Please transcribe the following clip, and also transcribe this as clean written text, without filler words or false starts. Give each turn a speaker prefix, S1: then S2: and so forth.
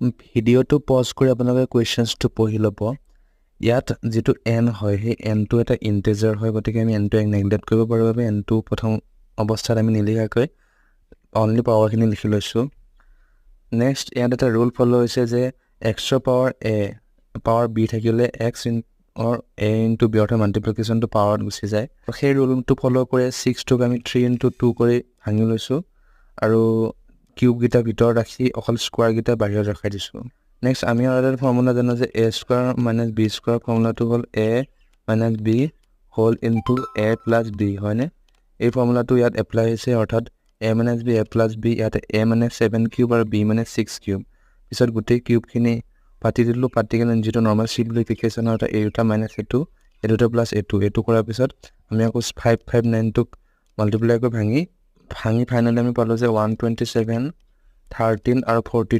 S1: ভিডিঅ'টো পজ কৰি আপোনালোকে কুৱেশ্যনছটো পঢ়ি ল'ব ইয়াত যেটো n হয় হে n টো এটা ইন্টিজাৰ হয় গতিকে আমি n টো নেগলেক্ট কৰিব পাৰো বাবে n টো প্ৰথম অৱস্থাত আমি নিলিখাকৈ অনলি পাৱাৰখিনি লিখি লৈছো নেক্সট ইয়াত এটা ৰুল ফলো হৈছে যে x ৰ পাৱাৰ a পাৱাৰ b থাকিলে x or a into b অৰ্থ মাল্টিপ্লিকেশ্যন টো পাৱাৰত গুচি যায় সেই ৰুলটো ফলো কৰি 6 টোক আমি 3 into 2 কৰি ভাঙি লৈছো আৰু কিউব গিটা ভিতৰ ৰাখি অকল স্কয়াৰ গিটা বাহিৰত ৰাখাই দিছো নেক্সট আমি আৰু এটা ফৰ্মুলা জানো যে a স্কয়াৰ - b স্কয়াৰ ফৰ্মুলাটো হ'ল a - b whole into a + b হয়নে এই ফৰ্মুলাটো ইয়াত এপ্লাই হৈছে অৰ্থাৎ a - b a + b ইয়াত a মানে 7 কিউব আৰু b মানে 6 কিউব পিছত গোটেই কিউব খিনি পাতি দিলো পাৰ্টিকেল যেটো নরমাল সিম্পলিফিকেশন হয় a দুটা - a2 a দুটা + a2 এটো কৰাৰ পিছত আমি আকৌ 559 টোক মাল্টিপ্লাই কৰি ভাঙি ফাইনালি আমি পালো যে 127 13 আৰু 42